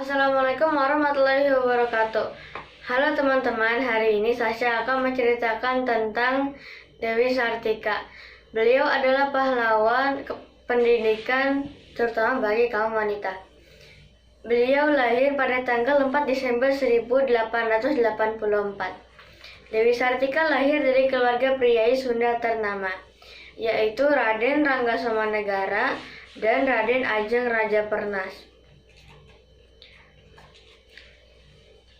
Assalamualaikum warahmatullahi wabarakatuh. Halo teman-teman, hari ini Sasha akan menceritakan tentang Dewi Sartika. Beliau adalah pahlawan pendidikan terutama bagi kaum wanita. Beliau lahir pada tanggal 4 Desember 1884. Dewi Sartika lahir dari keluarga priai Sunda ternama, yaitu Raden Ranggasomanegara dan Raden Ajeng Raja Pernas.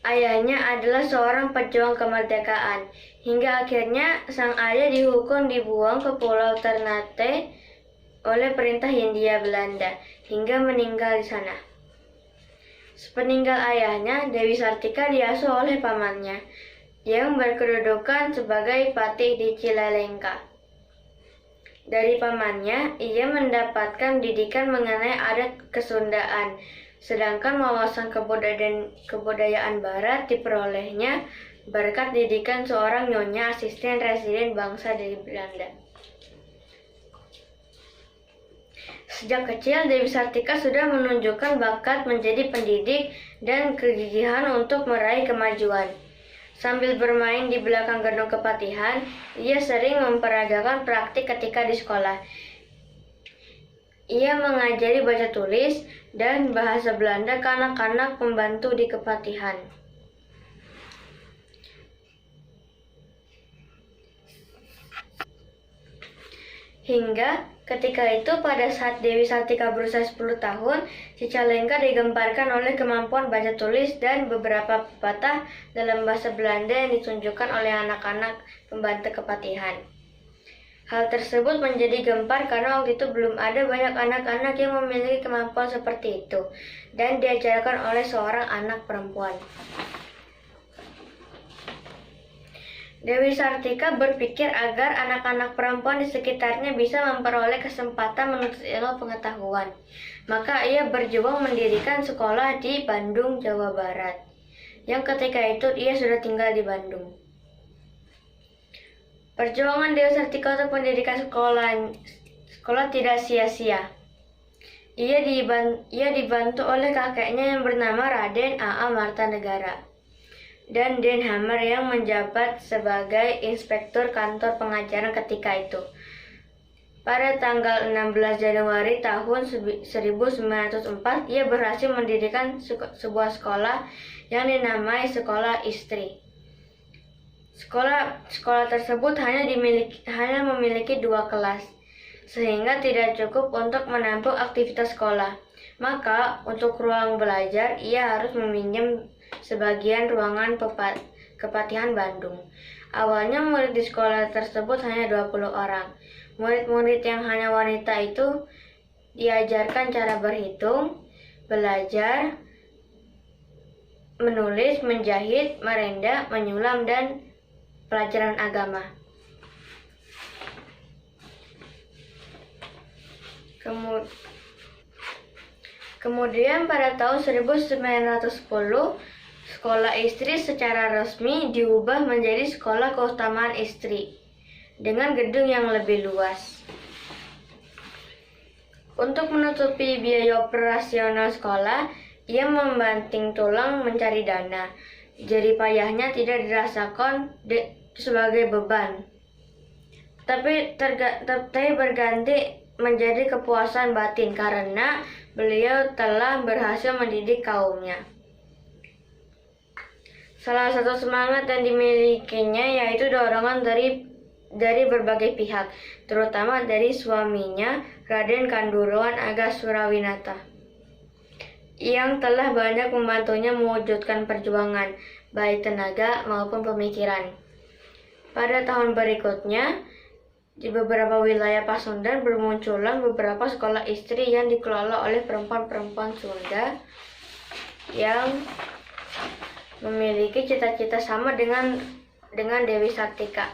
Ayahnya adalah seorang pejuang kemerdekaan, hingga akhirnya sang ayah dihukum dibuang ke Pulau Ternate oleh perintah Hindia Belanda, hingga meninggal di sana. Sepeninggal ayahnya, Dewi Sartika diasuh oleh pamannya, yang berkedudukan sebagai patih di Cicalengka. Dari pamannya, ia mendapatkan didikan mengenai adat kesundaan, sedangkan wawasan kebudayaan barat diperolehnya berkat didikan seorang nyonya asisten residen bangsa dari Belanda. Sejak kecil, Dewi Sartika sudah menunjukkan bakat menjadi pendidik dan kegigihan untuk meraih kemajuan. Sambil bermain di belakang gedung kepatihan, ia sering memperagakan praktik ketika di sekolah. Ia mengajari baca tulis dan bahasa Belanda ke anak-anak pembantu di kepatihan. Hingga ketika itu, pada saat Dewi Sartika berusia 10 tahun, Cicalengka digemparkan oleh kemampuan baca tulis dan beberapa pepatah dalam bahasa Belanda yang ditunjukkan oleh anak-anak pembantu kepatihan. Hal tersebut menjadi gempar karena waktu itu belum ada banyak anak-anak yang memiliki kemampuan seperti itu, dan diajarkan oleh seorang anak perempuan. Dewi Sartika berpikir agar anak-anak perempuan di sekitarnya bisa memperoleh kesempatan menuntut ilmu pengetahuan. Maka ia berjuang mendirikan sekolah di Bandung, Jawa Barat, yang ketika itu ia sudah tinggal di Bandung. Perjuangan Dewi Sartika untuk pendidikan sekolah tidak sia-sia. Ia dibantu oleh kakeknya yang bernama Raden A.A. Martanegara dan Den Hammer yang menjabat sebagai inspektur kantor pengajaran ketika itu. Pada tanggal 16 Januari tahun 1904, ia berhasil mendirikan sebuah sekolah yang dinamai Sekolah Istri. Sekolah tersebut hanya memiliki 2 kelas, sehingga tidak cukup untuk menampung aktivitas sekolah. Maka, untuk ruang belajar, ia harus meminjam sebagian ruangan kepatihan Bandung. Awalnya murid di sekolah tersebut hanya 20 orang. Murid-murid yang hanya wanita itu diajarkan cara berhitung, belajar, menulis, menjahit, merenda, menyulam, dan pelajaran agama. Kemudian pada tahun 1910, Sekolah Istri secara resmi diubah menjadi Sekolah Keutamaan Istri dengan gedung yang lebih luas. Untuk menutupi biaya operasional sekolah, ia membanting tulang mencari dana. Jerih payahnya tidak dirasakan sebagai beban, tapi berganti menjadi kepuasan batin karena beliau telah berhasil mendidik kaumnya. Salah satu semangat yang dimilikinya yaitu dorongan dari berbagai pihak, terutama dari suaminya, Raden Kanduruan Aga Surawinata, yang telah banyak membantunya mewujudkan perjuangan, baik tenaga maupun pemikiran. Pada tahun berikutnya, di beberapa wilayah Pasundan bermunculan beberapa sekolah istri yang dikelola oleh perempuan-perempuan Sunda yang memiliki cita-cita sama dengan Dewi Sartika.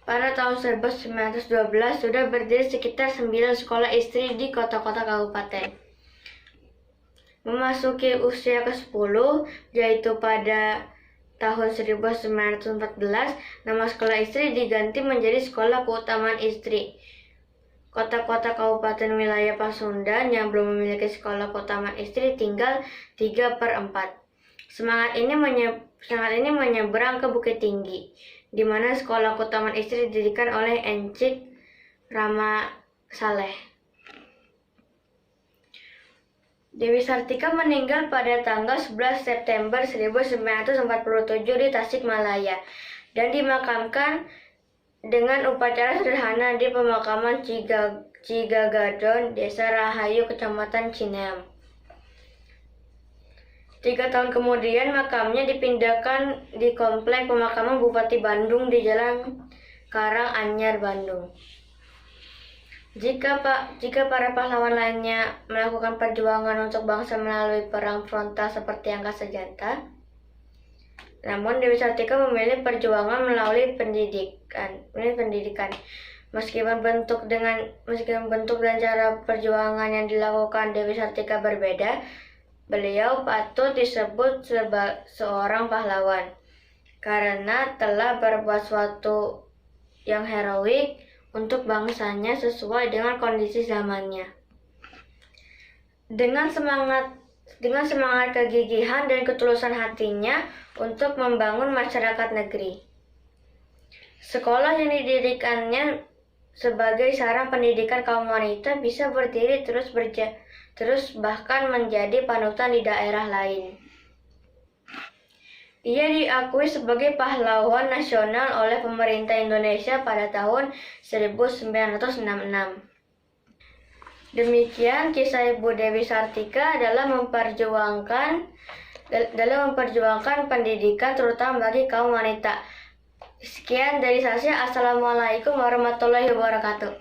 Pada tahun 1912 sudah berdiri sekitar 9 sekolah istri di kota-kota kabupaten. Memasuki usia ke-10, yaitu pada tahun 1914, nama sekolah istri diganti menjadi Sekolah Keutamaan Istri. Kota-kota kabupaten wilayah Pasundan yang belum memiliki sekolah Taman Istri tinggal 3/4. Semangat ini menyeberang ke Bukit Tinggi, di mana sekolah Taman Istri didirikan oleh Encik Rama Saleh. Dewi Sartika meninggal pada tanggal 11 September 1947 di Tasikmalaya dan dimakamkan dengan upacara sederhana di pemakaman Cigagadon, Desa Rahayu, Kecamatan Cineam. 3 tahun kemudian makamnya dipindahkan di Komplek Pemakaman Bupati Bandung di Jalan Karanganyar, Bandung. Jika para pahlawan lainnya melakukan perjuangan untuk bangsa melalui perang frontal seperti Angkasa Janata, namun Dewi Sartika memilih perjuangan melalui pendidikan. Meskipun bentuk dan cara perjuangan yang dilakukan Dewi Sartika berbeda, beliau patut disebut seorang pahlawan karena telah berbuat sesuatu yang heroik untuk bangsanya sesuai dengan kondisi zamannya. Dengan semangat kegigihan dan ketulusan hatinya untuk membangun masyarakat negeri. Sekolah yang didirikannya sebagai sarana pendidikan kaum wanita bisa berdiri terus bahkan menjadi panutan di daerah lain. Ia diakui sebagai pahlawan nasional oleh pemerintah Indonesia pada tahun 1966. Demikian kisah Ibu Dewi Sartika dalam memperjuangkan pendidikan terutama bagi kaum wanita. Sekian dari saya. Assalamualaikum warahmatullahi wabarakatuh.